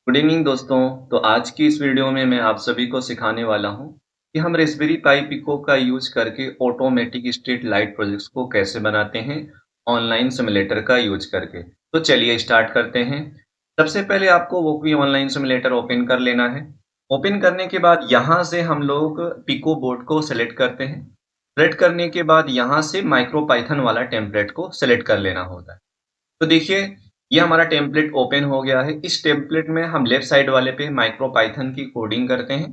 Good evening दोस्तों। तो आज की इस वीडियो में मैं आप सभी को सिखाने वाला हूं कि हम रास्पबेरी पाई पिको का यूज करके ऑटोमेटिक स्ट्रीट लाइट प्रोजेक्ट्स को कैसे बनाते हैं ऑनलाइन सिमुलेटर का यूज करके। तो चलिए स्टार्ट करते हैं। सबसे पहले आपको वो भी ऑनलाइन सिमुलेटर ओपन कर लेना है। ओपन करने के बाद यहाँ से हम लोग पिको बोर्ड को सिलेक्ट करते हैं। सेलेक्ट करने के बाद यहाँ से माइक्रो पाइथन वाला टेम्पलेट को सिलेक्ट कर लेना होता है। तो देखिए ये हमारा टेम्पलेट ओपन हो गया है। इस टेम्पलेट में हम लेफ्ट साइड वाले पे माइक्रो पाइथन की कोडिंग करते हैं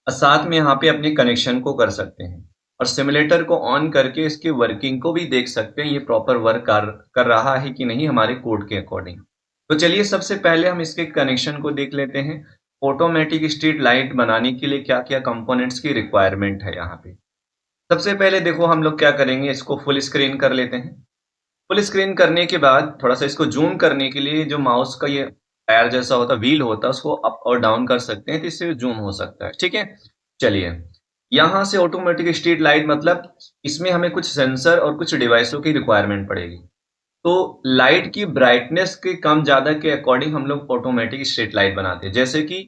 और साथ में यहाँ पे अपने कनेक्शन को कर सकते हैं और सिमुलेटर को ऑन करके इसकी वर्किंग को भी देख सकते हैं, ये प्रॉपर वर्क कर रहा है कि नहीं हमारे कोड के अकॉर्डिंग। तो चलिए सबसे पहले हम इसके कनेक्शन को देख लेते हैं। ऑटोमेटिक स्ट्रीट लाइट बनाने के लिए क्या क्या कंपोनेंट्स की रिक्वायरमेंट है यहाँ पे। सबसे पहले देखो हम लोग क्या करेंगे, इसको फुल स्क्रीन कर लेते हैं। फुल स्क्रीन करने के बाद थोड़ा-सा इसको ज़ूम करने के लिए जो माउस का ये पैर जैसा होता है, व्हील होता है, उसको अप और डाउन कर सकते हैं, तो इससे ज़ूम हो सकता है, ठीक है? चलिए, यहाँ से ऑटोमेटिक स्ट्रीट लाइट मतलब इसमें हमें कुछ सेंसर और कुछ डिवाइसों की रिक्वायरमेंट पड़ेगी। तो लाइट की ब्राइटनेस के कम-ज़्यादा के अकॉर्डिंग हम लोग ऑटोमेटिक स्ट्रीट लाइट बनाते हैं। जैसे कि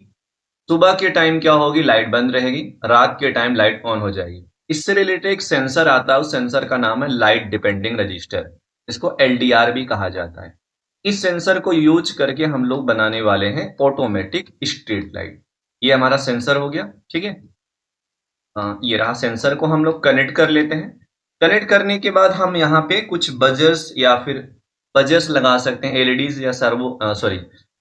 सुबह के टाइम क्या होगी, लाइट बंद रहेगी, रात के टाइम लाइट ऑन हो जाएगी। इससे रिलेटेड एक सेंसर आता है, उस सेंसर का नाम है लाइट डिपेंडिंग रजिस्टर, इसको एलडीआर भी कहा जाता है। इस सेंसर को यूज करके हम लोग बनाने वाले हैं ऑटोमेटिक स्ट्रीट लाइट। ये हमारा सेंसर हो गया, ठीक है। ये रहा सेंसर को हम लोग कनेक्ट कर लेते हैं। कनेक्ट करने के बाद हम यहाँ पे कुछ बजर्स या फिर बजर्स लगा सकते हैं, एलईडीज या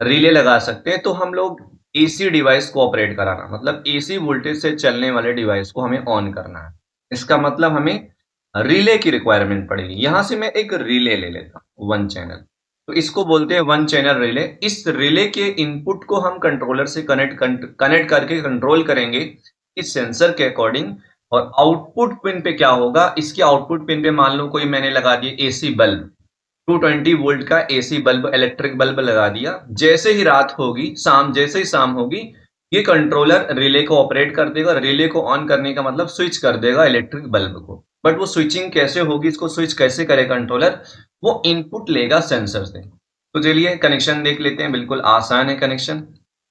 रिले लगा सकते हैं। तो हम लोग एसी डिवाइस को ऑपरेट कराना, मतलब एसी वोल्टेज से चलने वाले डिवाइस को हमें ऑन करना है। इसका मतलब हमें रिले की रिक्वायरमेंट पड़ेगी। यहाँ से मैं एक रिले ले लेता हूँ, वन चैनल। तो इसको बोलते हैं वन चैनल रिले। इस रिले के इनपुट को हम कंट्रोलर से कनेक्ट करके कंट्रोल करेंगे इस सेंसर के अकॉर्डिंग। और आउटपुट पिन पे क्या होगा, इसके आउटपुट पिन पे मान लो कोई मैंने लगा दिया एसी बल्ब, 220 वोल्ट का एसी बल्ब, इलेक्ट्रिक बल्ब लगा दिया। जैसे ही रात होगी, जैसे ही शाम होगी, ये कंट्रोलर रिले को ऑपरेट कर देगा। रिले को ऑन करने का मतलब स्विच कर देगा इलेक्ट्रिक बल्ब को। बट वो स्विचिंग कैसे होगी, इसको स्विच कैसे करे कंट्रोलर, वो इनपुट लेगा सेंसर से। तो चलिए कनेक्शन देख लेते हैं, बिल्कुल आसान है कनेक्शन।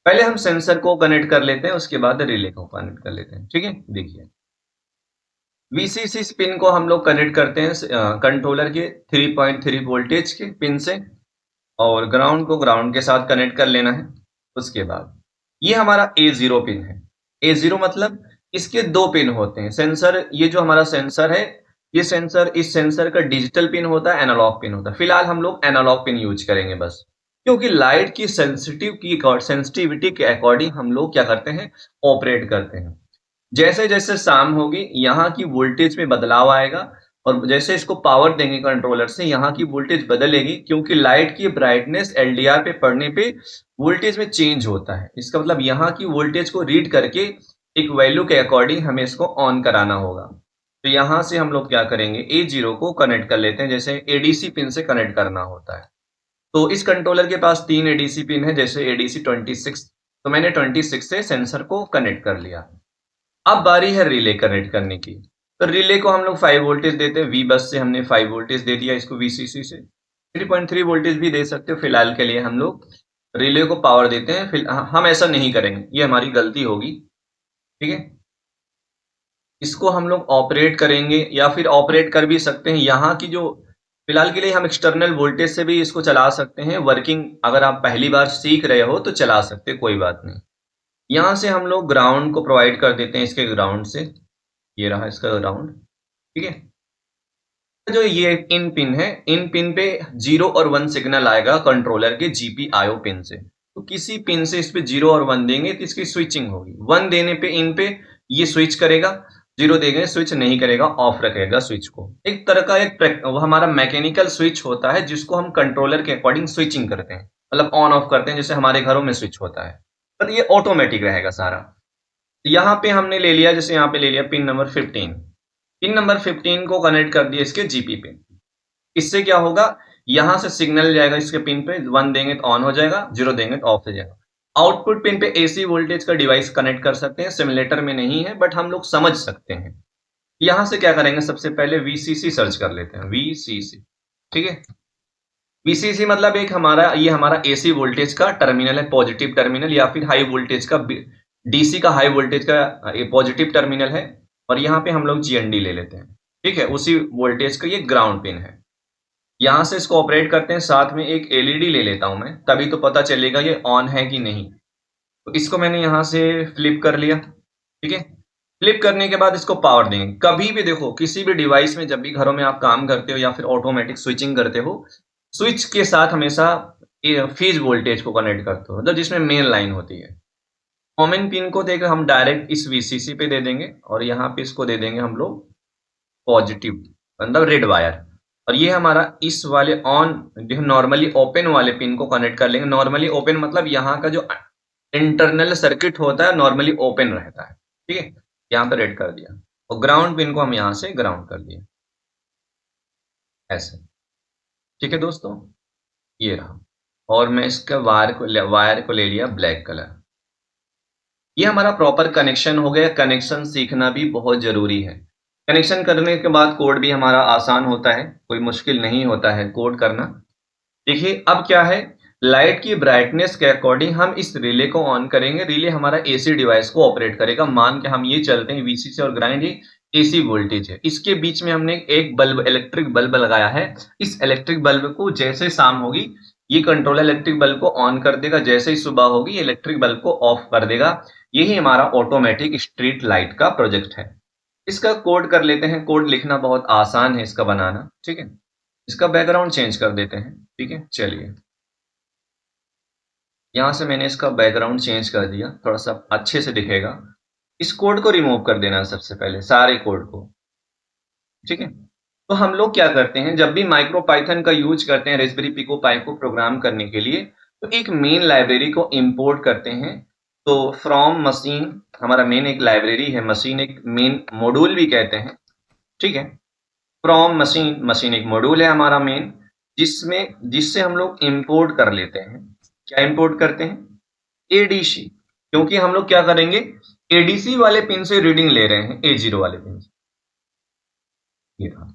पहले हम सेंसर को कनेक्ट कर लेते हैं, उसके बाद रिले को कनेक्ट कर लेते हैं, ठीक है। देखिए वीसीसी पिन को हम लोग कनेक्ट करते हैं कंट्रोलर के 3.3 वोल्टेज के पिन से, और ग्राउंड को ग्राउंड के साथ कनेक्ट कर लेना है। उसके बाद ये हमारा A0 पिन है। A0 मतलब इसके दो पिन होते हैं। सेंसर, ये जो हमारा सेंसर है, ये सेंसर, इस सेंसर का डिजिटल पिन होता है, एनालॉग पिन होता है। फिलहाल हम लोग एनालॉग पिन यूज करेंगे बस, क्योंकि लाइट की सेंसिटिविटी के अकॉर्डिंग हम लोग क्या करते हैं, ऑपरेट करते हैं। जैसे जैसे शाम होगी, यहाँ की वोल्टेज में बदलाव आएगा, और जैसे इसको पावर देंगे कंट्रोलर से, यहाँ की वोल्टेज बदलेगी, क्योंकि लाइट की ब्राइटनेस एलडीआर पे पढ़ने पे वोल्टेज में चेंज होता है। इसका मतलब यहाँ की वोल्टेज को रीड करके एक वैल्यू के अकॉर्डिंग हमें इसको ऑन कराना होगा। तो यहाँ से हम लोग क्या करेंगे, A0 को कनेक्ट कर लेते हैं, जैसे एडीसी पिन से कनेक्ट करना होता है। तो इस कंट्रोलर के पास 3 एडीसी पिन है, जैसे एडीसी 26। तो मैंने 26 से सेंसर को कनेक्ट कर लिया। अब बारी है रिले कनेक्ट करने की। तो रिले को हम लोग 5 वोल्टेज देते हैं। वी बस से हमने 5 वोल्टेज दे दिया, इसको वीसीसी से 3.3 वोल्टेज भी दे सकते हो। फिलहाल के लिए हम लोग रिले को पावर देते हैं। हम ऐसा नहीं करेंगे, ये हमारी गलती होगी, ठीक है। इसको हम लोग ऑपरेट करेंगे, या फिर ऑपरेट कर भी सकते हैं। यहाँ की जो फिलहाल के लिए हम एक्सटर्नल वोल्टेज से भी इसको चला सकते हैं। वर्किंग अगर आप पहली बार सीख रहे हो तो चला सकते हैं, कोई बात नहीं। यहाँ से हम लोग ग्राउंड को प्रोवाइड कर देते हैं, इसके ग्राउंड से। ये रहा इसका ग्राउंड, ठीक है। जो ये इन पिन है, इन पिन पे 0 और 1 सिग्नल आएगा कंट्रोलर के जीपीआईओ पिन से। तो किसी पिन से इस पे 0 और 1 देंगे तो इसकी स्विचिंग होगी। 1 देने पे इन पे ये स्विच करेगा, 0 देंगे स्विच नहीं करेगा, ऑफ रखेगा स्विच को। एक तरह का वो हमारा मैकेनिकल स्विच होता है, जिसको हम कंट्रोलर के अकॉर्डिंग स्विचिंग करते हैं, मतलब ऑन ऑफ करते हैं, जैसे हमारे घरों में स्विच होता है। पर ये ऑटोमेटिक रहेगा सारा। यहाँ पे हमने ले लिया, जैसे यहाँ पे ले लिया पिन नंबर 15। पिन नंबर 15 को कनेक्ट कर दिया इसके जीपी पिन। इससे क्या होगा, यहां से सिग्नल जाएगा इसके पिन पे, 1 देंगे तो ऑन हो जाएगा, 0 देंगे तो ऑफ हो जाएगा। आउटपुट पिन पे एसी वोल्टेज का डिवाइस कनेक्ट कर सकते हैं। सिमुलेटर में नहीं है, बट हम लोग समझ सकते हैं। यहां से क्या करेंगे, सबसे पहले वीसीसी सर्च कर लेते हैं, वीसीसी, ठीक है। वीसीसी मतलब एक हमारा ये हमारा एसी वोल्टेज का टर्मिनल है, पॉजिटिव टर्मिनल, या फिर हाई वोल्टेज का डीसी का हाई वोल्टेज का पॉजिटिव टर्मिनल है। और यहाँ पे हम लोग जीएनडी ले लेते हैं, ठीक है, उसी वोल्टेज का ये ग्राउंड पिन है। यहां से इसको ऑपरेट करते हैं, साथ में एक एलईडी ले लेता हूं मैं, तभी तो पता चलेगा ये ऑन है कि नहीं। तो इसको मैंने यहां से फ्लिप कर लिया, ठीक है। फ्लिप करने के बाद इसको पावर देंगे। कभी भी देखो, किसी भी डिवाइस में जब भी घरों में आप काम करते हो या फिर ऑटोमेटिक स्विचिंग करते हो, स्विच के साथ हमेशा फेज वोल्टेज को कनेक्ट करते हो, मतलब जिसमें मेन लाइन होती है। कॉमन पिन को देकर हम डायरेक्ट इस वीसीसी पे दे देंगे, और यहाँ पे इसको दे देंगे हम लोग पॉजिटिव, मतलब रेड वायर। और ये हमारा इस वाले ऑन जो नॉर्मली ओपन वाले पिन को कनेक्ट कर लेंगे। नॉर्मली ओपन मतलब यहाँ का जो इंटरनल सर्किट होता है नॉर्मली ओपन रहता है, ठीक है। यहाँ पे रेड कर दिया, और ग्राउंड पिन को हम यहाँ से ग्राउंड कर दिए, ऐसे, ठीक है दोस्तों। ये रहा, और मैं इसका वायर को ले लिया ब्लैक कलर। ये हमारा प्रॉपर कनेक्शन हो गया। कनेक्शन सीखना भी बहुत जरूरी है। कनेक्शन करने के बाद कोड भी हमारा आसान होता है, कोई मुश्किल नहीं होता है कोड करना। देखिए अब क्या है, लाइट की ब्राइटनेस के अकॉर्डिंग हम इस रिले को ऑन करेंगे। रिले हमारा एसी डिवाइस को ऑपरेट करेगा। मान के हम ये चलते हैं, वीसीसी और ग्राइंड ये एसी वोल्टेज है, इसके बीच में हमने एक बल्ब, इलेक्ट्रिक बल्ब लगाया है। इस इलेक्ट्रिक बल्ब को जैसे शाम होगी, ये कंट्रोलर इलेक्ट्रिक बल्ब को ऑन कर देगा, जैसे ही सुबह होगी इलेक्ट्रिक बल्ब को ऑफ कर देगा। यही हमारा ऑटोमेटिक स्ट्रीट लाइट का प्रोजेक्ट है। इसका कोड कर लेते हैं। कोड लिखना बहुत आसान है, इसका बनाना, ठीक है। इसका बैकग्राउंड चेंज कर देते हैं, ठीक है। चलिए, यहां से मैंने इसका बैकग्राउंड चेंज कर दिया, थोड़ा सा अच्छे से दिखेगा। इस कोड को रिमूव कर देना सबसे पहले, सारे कोड को, ठीक है। तो हम लोग क्या करते हैं, जब भी माइक्रो पाइथन का यूज करते हैं रेस्पबेरी पिको पाई को प्रोग्राम करने के लिए, तो एक मेन लाइब्रेरी को इंपोर्ट करते हैं। तो फ्रॉम मशीन, हमारा मेन एक लाइब्रेरी है, मशीन एक मेन मॉड्यूल भी कहते हैं, ठीक है। फ्रॉम मशीन, मशीन एक मॉड्यूल है हमारा मेन, जिससे हम लोग इंपोर्ट कर लेते हैं। क्या इंपोर्ट करते हैं, एडीसी। क्योंकि हम लोग क्या करेंगे, एडीसी वाले पिन से रीडिंग ले रहे हैं, ए0 वाले पिन से। ये रहा।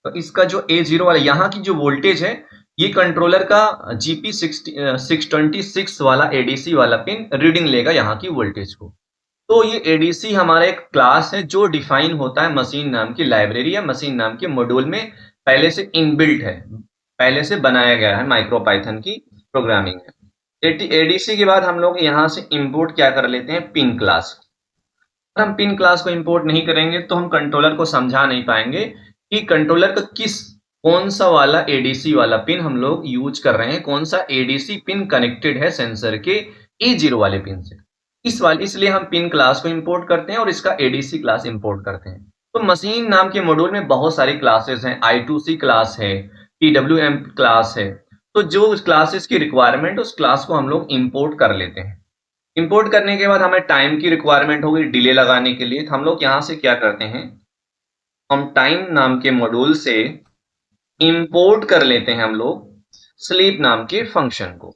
तो इसका जो ए0 वाला यहाँ की जो वोल्टेज है, ये कंट्रोलर का जीपी 626 वाला एडीसी वाला पिन रीडिंग लेगा यहाँ की वोल्टेज को। तो ये एडीसी हमारा एक क्लास है जो डिफाइन होता है मशीन नाम की लाइब्रेरी या मशीन नाम के मॉड्यूल में, पहले से इनबिल्ट है, पहले से बनाया गया है, माइक्रो पाइथन की प्रोग्रामिंग है। एडीसी के बाद हम लोग यहाँ से इंपोर्ट क्या कर लेते हैं, पिन क्लास। हम पिन क्लास को इंपोर्ट नहीं करेंगे तो हम कंट्रोलर को समझा नहीं पाएंगे कि कंट्रोलर का कौन सा वाला एडीसी वाला पिन हम लोग यूज कर रहे हैं, कौन सा एडीसी पिन कनेक्टेड है सेंसर के ए0 वाले पिन से। इसलिए हम पिन क्लास को इंपोर्ट करते हैं और इसका एडीसी क्लास इंपोर्ट करते हैं। तो मशीन नाम के मॉड्यूल में बहुत सारी क्लासेस हैं, I2C क्लास है, PWM क्लास है। तो जो उस क्लासेस की रिक्वायरमेंट, उस क्लास को हम लोग इंपोर्ट कर लेते हैं। इंपोर्ट करने के बाद हमें टाइम की रिक्वायरमेंट होगी डिले लगाने के लिए, तो हम लोग यहां से क्या करते हैं, हम टाइम नाम के मॉड्यूल से इंपोर्ट कर लेते हैं हम लोग स्लीप नाम के फंक्शन को,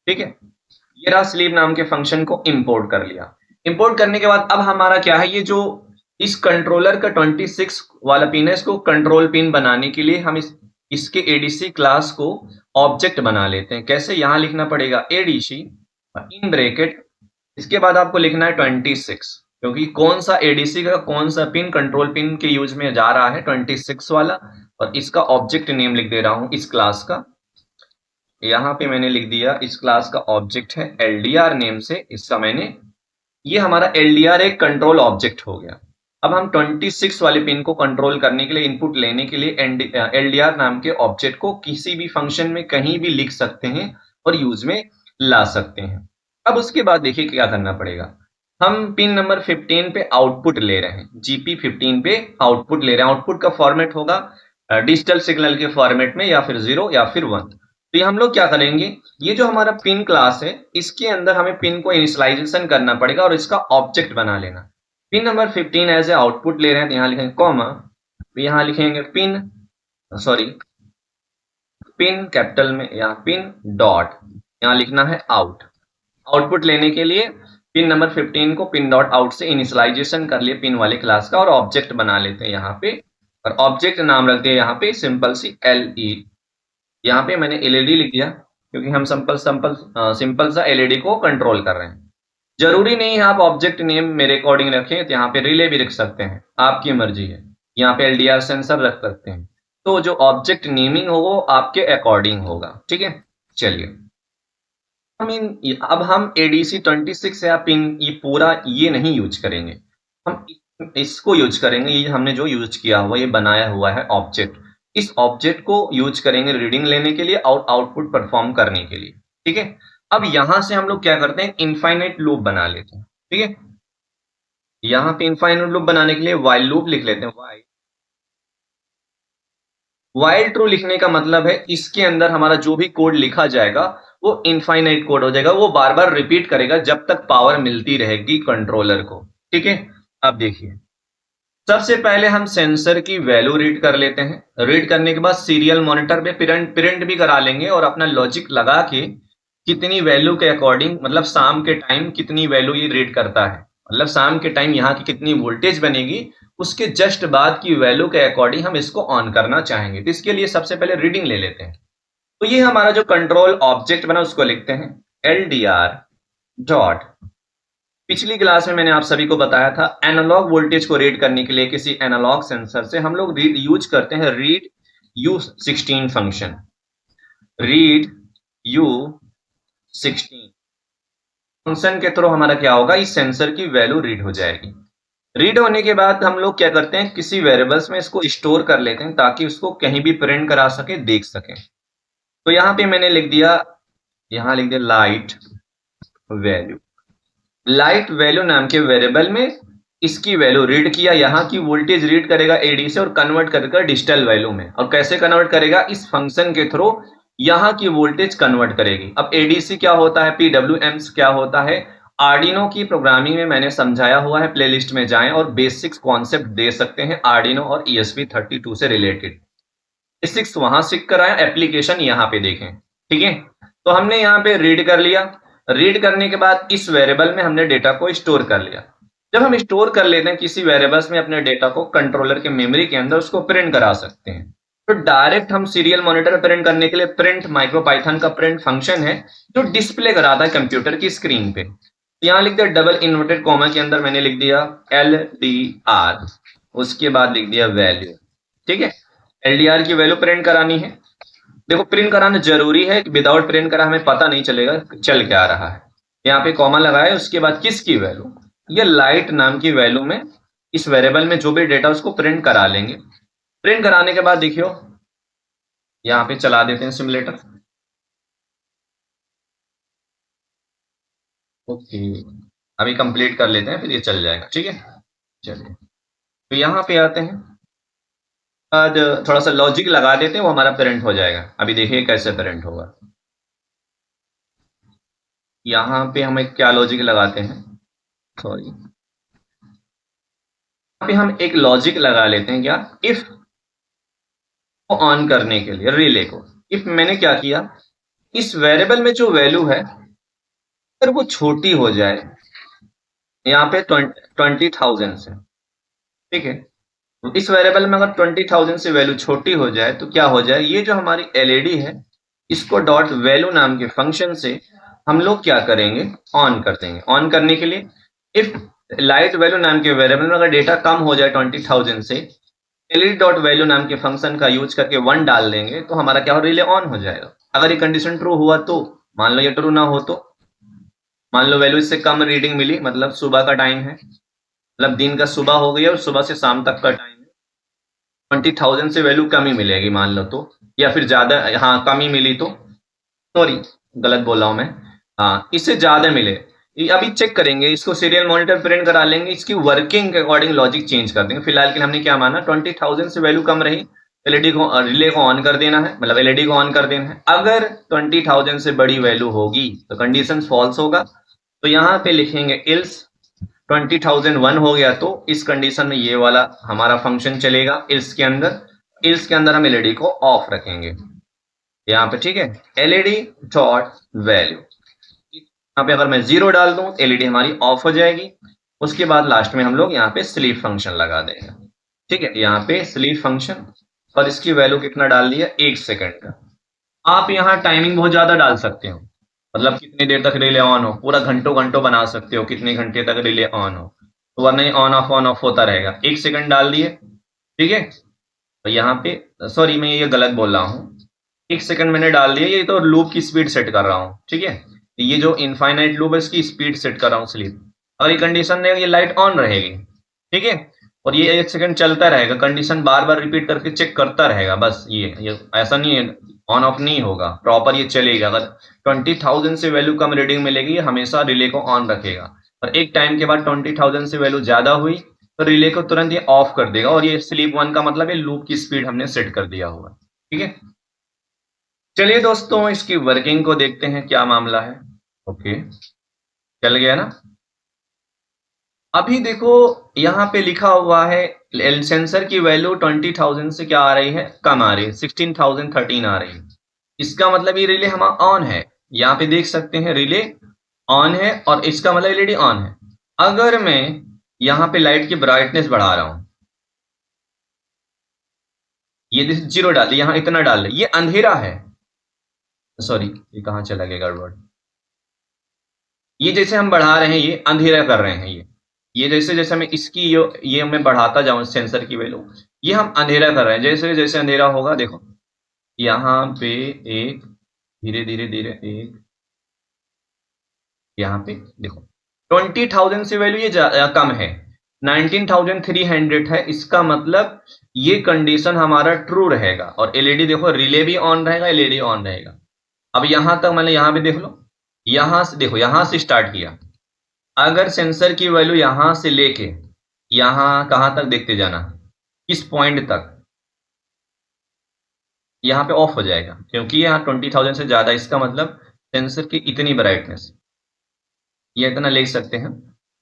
ठीक है। ये रहा, स्लीप नाम के फंक्शन को इंपोर्ट कर लिया। इंपोर्ट करने के बाद अब हमारा क्या है, ये जो इस कंट्रोलर का 26 वाला पिन है, इसको कंट्रोल पिन बनाने के लिए हम इसके एडीसी क्लास को ऑब्जेक्ट बना लेते हैं। कैसे, यहां लिखना पड़ेगा एडीसी इन ब्रैकेट, इसके बाद आपको लिखना है 26, क्योंकि कौन सा एडीसी का कौन सा पिन कंट्रोल पिन के यूज में जा रहा है, 26 वाला। और इसका ऑब्जेक्ट नेम लिख दे रहा हूं इस क्लास का। यहाँ पे मैंने लिख दिया इस क्लास का ऑब्जेक्ट है एलडीआर नेम से, इसका मैंने, ये हमारा एलडीआर एक कंट्रोल ऑब्जेक्ट हो गया। अब हम 26 वाले पिन को कंट्रोल करने के लिए, इनपुट लेने के लिए एलडीआर नाम के ऑब्जेक्ट को किसी भी फंक्शन में कहीं भी लिख सकते हैं और यूज में ला सकते हैं। अब उसके बाद देखिए क्या करना पड़ेगा, हम पिन नंबर 15 पे आउटपुट ले रहे हैं, जीपी 15 पे आउटपुट ले रहे हैं। आउटपुट का फॉर्मेट होगा डिजिटल सिग्नल के फॉर्मेट में, या फिर 0 या फिर 1। तो ये हम लोग क्या करेंगे, ये जो हमारा पिन क्लास है, इसके अंदर हमें पिन को इनिशियलाइजेशन करना पड़ेगा और इसका ऑब्जेक्ट बना लेना। Pin number 15 as a output ले रहे हैं, तो यहाँ लिखेंगे कॉमा, यहाँ लिखेंगे पिन कैपिटल में, यहाँ पिन डॉट, यहाँ लिखना है आउट। आउटपुट लेने के लिए पिन नंबर 15 को पिन डॉट आउट से इनिशियलाइजेशन कर लिए पिन वाले क्लास का, और ऑब्जेक्ट बना लेते हैं यहाँ पे, और ऑब्जेक्ट नाम रखते हैं यहाँ पे सिंपल सी LE। यहाँ पे मैंने एलईडी लिख दिया क्योंकि हम सिंपल सा एलईडी को कंट्रोल कर रहे हैं। जरूरी नहीं है आप ऑब्जेक्ट नेम मेरे अकॉर्डिंग रखें, तो यहाँ पे रिले भी रख सकते हैं, आपकी मर्जी है। यहाँ पे एलडीआर सेंसर रख सकते हैं। तो जो ऑब्जेक्ट नेमिंग हो वो आपके अकॉर्डिंग होगा, ठीक है। चलिए अब हम एडीसी 26 या पिन ये पूरा ये नहीं यूज करेंगे, हम इसको यूज करेंगे। ये हमने जो यूज किया हुआ ये बनाया हुआ है ऑब्जेक्ट, इस ऑब्जेक्ट को यूज करेंगे रीडिंग लेने के लिए और आउटपुट परफॉर्म करने के लिए, ठीक है। अब यहां से हम लोग क्या करते हैं, इनफाइनाइट लूप बना लेते हैं, ठीक है। यहां पे इनफाइनाइट लूप बनाने के लिए वाइल लूप लिख लेते हैं। वाइल ट्रू लिखने का मतलब है इसके अंदर हमारा जो भी कोड लिखा जाएगा वो इनफाइनाइट कोड हो जाएगा, वो बार बार रिपीट करेगा जब तक पावर मिलती रहेगी कंट्रोलर को, ठीक है। अब देखिए सबसे पहले हम सेंसर की वैल्यू रीड कर लेते हैं। रीड करने के बाद सीरियल मॉनिटर पे प्रिंट भी करा लेंगे और अपना लॉजिक लगा के कितनी वैल्यू के अकॉर्डिंग, मतलब शाम के टाइम कितनी वैल्यू ये रीड करता है, मतलब शाम के टाइम यहाँ की कितनी वोल्टेज बनेगी उसके जस्ट बाद की वैल्यू के अकॉर्डिंग हम इसको ऑन करना चाहेंगे। तो इसके लिए सबसे पहले रीडिंग ले लेते हैं। तो ये हमारा जो कंट्रोल ऑब्जेक्ट बना उसको लिखते हैं एलडीआर डॉट, पिछली क्लास में मैंने आप सभी को बताया था एनालॉग वोल्टेज को रीड करने के लिए किसी एनालॉग सेंसर से हम लोग यूज करते हैं read U16 function. Read U16 function के थ्रू हमारा क्या होगा, इस सेंसर की वैल्यू रीड हो जाएगी। रीड होने के बाद हम लोग क्या करते हैं, किसी वेरिएबल्स में इसको स्टोर कर लेते हैं ताकि उसको कहीं भी प्रिंट करा सके, देख सके। तो यहां पे मैंने लिख दिया, यहां लिख दिया लाइट वैल्यू। लाइट वैल्यू नाम के वेरिएबल में इसकी वैल्यू रीड किया, यहाँ की वोल्टेज रीड करेगा एडी से और कन्वर्ट करेगा डिजिटल वैल्यू में। और कैसे कन्वर्ट करेगा, इस फंक्शन के थ्रू यहाँ की वोल्टेज कन्वर्ट करेगी। अब एडीसी क्या होता है, पीडब्ल्यूएम क्या होता है, आर्डिनो की प्रोग्रामिंग में मैंने समझाया हुआ है, प्लेलिस्ट में जाएं और बेसिक्स कॉन्सेप्ट दे सकते हैं आर्डिनो और ESP32 से रिलेटेड। बेसिक्स वहां सीख कर आए, एप्लीकेशन यहाँ पे देखें, ठीक है। तो हमने यहाँ पे रीड कर लिया। रीड करने के बाद इस वेरिएबल में हमने डेटा को स्टोर कर लिया। जब हम स्टोर कर लेते हैं किसी वेरिएबल्स में अपने डेटा को, कंट्रोलर के मेमोरी के अंदर उसको प्रिंट करा सकते हैं। तो डायरेक्ट हम सीरियल मॉनिटर प्रिंट करने के लिए प्रिंट माइक्रोपाइथन का प्रिंट फंक्शन है जो डिस्प्ले कराता है कंप्यूटर की स्क्रीन पे। यहाँ लिख दिया डबल इन्वर्टेड कॉमा के अंदर मैंने लिख दिया LDR, उसके बाद लिख दिया वैल्यू, ठीक है। LDR की वैल्यू प्रिंट करानी है। देखो प्रिंट कराना जरूरी है, विदाउट प्रिंट करा हमें पता नहीं चलेगा चल क्या रहा है। यहाँ पे कॉमा लगाए, उसके बाद किसकी वैल्यू, ये लाइट नाम की वैल्यू में इस वेरिएबल में जो भी डेटा उसको प्रिंट करा लेंगे। प्रिंट कराने के बाद देखियो यहाँ पे चला देते हैं सिमुलेटर। ओके अभी कंप्लीट कर लेते हैं फिर ये चल जाएगा, ठीक है। चलिए तो यहाँ पे आते हैं, आज थोड़ा सा लॉजिक लगा देते हैं, वो हमारा प्रिंट हो जाएगा। अभी देखिए कैसे प्रिंट होगा। यहाँ पे हमें क्या लॉजिक लगाते हैं, सॉरी यहाँ पे हम एक लॉजिक लगा लेते हैं, क्या, इफ को ऑन करने के लिए रिले को। इफ मैंने क्या किया, इस वेरिएबल में जो वैल्यू है अगर वो छोटी हो जाए, यहाँ पे 20,000 से, ठीक है। तो इस वेरिएबल में अगर 20,000 से वैल्यू छोटी हो जाए तो क्या हो जाए, ये जो हमारी एलईडी है इसको डॉट वैल्यू नाम के फंक्शन से हम लोग क्या करेंगे, ऑन कर देंगे। ऑन करने के लिए इफ लाइट वैल्यू नाम के वेरिएबल में अगर डेटा कम हो जाए 20,000 से, एलईडी डॉट वैल्यू नाम के फंक्शन का यूज करके 1 डाल देंगे तो हमारा क्या हो, रिले ऑन हो जाएगा। अगर ये कंडीशन ट्रू हुआ तो, मान लो ये ट्रू ना हो तो, मान लो वैल्यू इससे कम रीडिंग मिली, मतलब सुबह का टाइम है, मतलब दिन का सुबह हो गया और सुबह से शाम तक का टाइम है, 20,000 से वैल्यू कम ही मिलेगी मान लो तो, या फिर ज्यादा, हाँ कम ही मिली तो, सॉरी गलत बोला हूं मैं, हाँ इससे ज्यादा मिले। अभी चेक करेंगे, इसको सीरियल मॉनिटर प्रिंट करा लेंगे, इसकी वर्किंग के अकॉर्डिंग लॉजिक चेंज कर देंगे। फिलहाल के लिए हमने क्या माना, 20,000 से वैल्यू कम रही, एलईडी को रिले को ऑन कर देना है, मतलब एलईडी को ऑन कर देना है। अगर 20,000 से बड़ी वैल्यू होगी तो कंडीशन फॉल्स होगा, तो यहाँ पे लिखेंगे इल्स 20,001 हो गया तो इस कंडीशन में ये वाला हमारा फंक्शन चलेगा इल्स के अंदर। इल्स के अंदर हम एलईडी को ऑफ रखेंगे यहाँ पे, ठीक है। एलईडी डॉट वैल्यू, यहाँ पे अगर मैं 0 डाल दूं एलईडी हमारी ऑफ हो जाएगी। उसके बाद लास्ट में हम लोग यहाँ पे स्लीप फंक्शन लगा देंगे, ठीक है। यहाँ पे स्लीप फंक्शन और इसकी वैल्यू कितना डाल दिया, 1 सेकंड का। आप यहाँ टाइमिंग बहुत ज्यादा डाल सकते हो, मतलब कितनी देर तक रिले ऑन हो, पूरा घंटों घंटों बना सकते हो, कितने घंटे तक रिले ऑन हो, तो वरना ही ऑन ऑफ होता रहेगा। 1 सेकंड डाल दिए, ठीक है। तो यहाँ पे, सॉरी मैं ये गलत बोल रहा हूँ, 1 सेकंड मैंने डाल दिया, ये तो लूप की स्पीड सेट कर रहा हूँ, ठीक है। ये जो इनफाइनाइट लूप है इसकी स्पीड सेट कर रहा हूँ स्लीप। और ये कंडीशन है, ये लाइट ऑन रहेगी, ठीक है। और ये 1 सेकंड चलता रहेगा, कंडीशन बार बार रिपीट करके चेक करता रहेगा, बस ये ऐसा नहीं है, ऑन ऑफ नहीं होगा, प्रॉपर ये चलेगा। अगर 20,000 से वैल्यू कम रीडिंग मिलेगी, ये हमेशा रिले को ऑन रखेगा। और एक टाइम के बाद 20,000 से वैल्यू ज्यादा हुई तो रिले को तुरंत ये ऑफ कर देगा। और ये स्लीप 1 का मतलब है लूप की स्पीड हमने सेट कर दिया हुआ, ठीक है। चलिए दोस्तों, इसकी वर्किंग को देखते हैं क्या मामला है। ओके, चल गया ना। अभी देखो, यहाँ पे लिखा हुआ है सेंसर की वैल्यू 20,000 से क्या आ रही है, कम आ रही है, 16,013 आ रही है। इसका मतलब ये रिले हमारा ऑन है, यहाँ पे देख सकते हैं रिले ऑन है, और इसका मतलब एलईडी ऑन है। अगर मैं यहाँ पे लाइट की ब्राइटनेस बढ़ा रहा हूं, ये 0 डाल दिया, यहाँ इतना डाल दिया, ये अंधेरा है, सॉरी ये कहाँ चला गया गड़बड़। ये जैसे हम बढ़ा रहे हैं ये अंधेरा कर रहे हैं, ये जैसे जैसे मैं इसकी ये मैं बढ़ाता जाऊं सेंसर की वैल्यू, ये हम अंधेरा कर रहे हैं। जैसे जैसे अंधेरा होगा, देखो यहाँ पे एक, धीरे धीरे धीरे एक, यहाँ पे देखो 20,000 से वैल्यू ये कम है, 19,300 है। इसका मतलब ये कंडीशन हमारा ट्रू रहेगा, और एलईडी देखो रिले भी ऑन रहेगा, एलईडी ऑन रहेगा। अब यहां तक मैंने यहाँ पे देख लो, यहां से देखो, यहां से स्टार्ट किया, अगर सेंसर की वैल्यू यहां से लेके यहां कहां तक देखते जाना, किस पॉइंट तक, यहाँ पे ऑफ हो जाएगा, क्योंकि यहाँ 20,000 से ज्यादा, इसका मतलब सेंसर की इतनी ब्राइटनेस, ये इतना ले सकते हैं।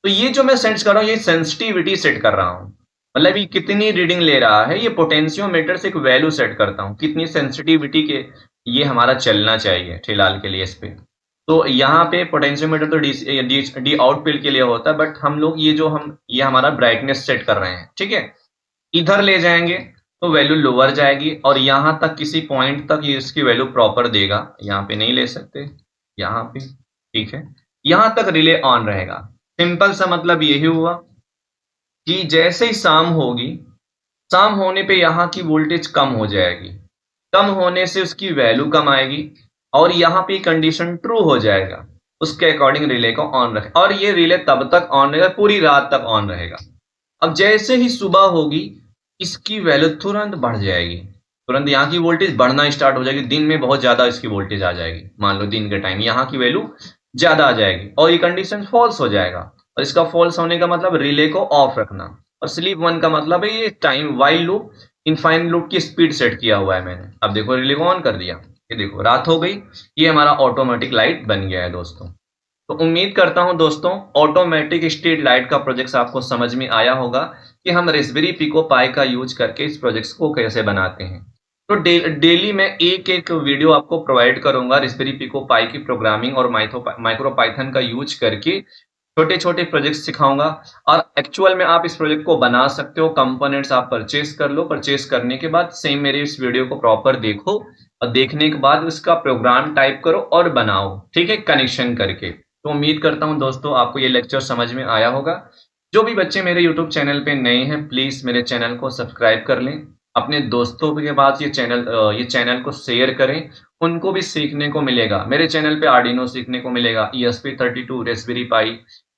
तो ये जो मैं सेट कर रहा हूँ, ये सेंसिटिविटी सेट कर रहा हूँ, मतलब ये कितनी रीडिंग ले रहा है, ये पोटेंशियोमीटर से एक वैल्यू सेट करता हूँ, कितनी सेंसिटिविटी के ये हमारा चलना चाहिए फिलहाल के लिए इस पे। तो यहाँ पे पोटेंशियोमीटर तो डी आउटपुट के लिए होता है, बट हम लोग ये हमारा ब्राइटनेस सेट कर रहे हैं, ठीक है। इधर ले जाएंगे तो वैल्यू लोअर जाएगी, और यहां तक किसी पॉइंट तक ये इसकी वैल्यू प्रॉपर देगा, यहाँ पे नहीं ले सकते, यहाँ पे, ठीक है। यहां तक रिले ऑन रहेगा। सिंपल सा मतलब यही हुआ कि जैसे ही शाम होगी, शाम होने पे यहाँ की वोल्टेज कम हो जाएगी, कम होने से उसकी वैल्यू कम आएगी, और यहाँ पे कंडीशन ट्रू हो जाएगा, उसके अकॉर्डिंग रिले को ऑन रखे, और ये रिले तब तक ऑन रहेगा, पूरी रात तक ऑन रहेगा। अब जैसे ही सुबह होगी, इसकी वैल्यू तुरंत बढ़ जाएगी, तुरंत यहाँ की वोल्टेज बढ़ना स्टार्ट हो जाएगी, दिन में बहुत ज्यादा इसकी वोल्टेज आ जाएगी, मान लो दिन के टाइम यहाँ की वैल्यू ज्यादा आ जाएगी, और ये कंडीशन फॉल्स हो जाएगा। और इसका फॉल्स होने का मतलब रिले को ऑफ रखना, और स्लीप 1 का मतलब है ये टाइम वाइल लूप, इनफाइन लूप की स्पीड सेट किया हुआ है मैंने। अब देखो रिले को ऑन कर दिया, ये देखो रात हो गई, ये हमारा ऑटोमेटिक लाइट बन गया है दोस्तों। तो उम्मीद करता हूं दोस्तों, ऑटोमेटिक स्ट्रीट लाइट का प्रोजेक्ट आपको समझ में आया होगा कि हम रास्पबेरी पिको पाई का यूज करके इस प्रोजेक्ट्स को कैसे बनाते हैं। तो डेली मैं एक एक वीडियो आपको प्रोवाइड करूंगा रास्पबेरी पिको पाई की प्रोग्रामिंग और माइक्रो पाइथन का यूज करके छोटे छोटे प्रोजेक्ट सिखाऊंगा, और एक्चुअल में आप इस प्रोजेक्ट को बना सकते हो। कंपोनेंट्स आप परचेज कर लो, परचेज करने के बाद सेम मेरे इस वीडियो को प्रॉपर देखो, और देखने के बाद उसका प्रोग्राम टाइप करो और बनाओ, ठीक है, कनेक्शन करके। तो उम्मीद करता हूं दोस्तों आपको ये लेक्चर समझ में आया होगा। जो भी बच्चे मेरे यूट्यूब चैनल पे नए हैं, प्लीज मेरे चैनल को सब्सक्राइब कर लें, अपने दोस्तों के पास ये चैनल को शेयर करें, उनको भी सीखने को मिलेगा। मेरे चैनल पे आर्डिनो सीखने को मिलेगा, ESP32, रास्पबेरी पाई,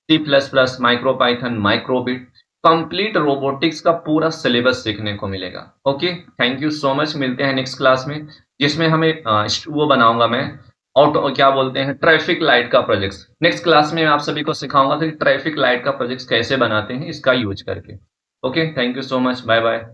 C++, micro Python, माइक्रोबिट, complete robotics का पूरा सिलेबस सीखने को मिलेगा। Okay, thank you so much, मिलते हैं नेक्स्ट क्लास में, जिसमें हमें वो बनाऊंगा मैं, ऑटो क्या बोलते हैं, ट्रैफिक लाइट का प्रोजेक्ट। नेक्स्ट क्लास में मैं आप सभी को सिखाऊंगा कि ट्रैफिक लाइट का प्रोजेक्ट कैसे बनाते हैं इसका यूज करके। Okay, thank you so much, bye bye.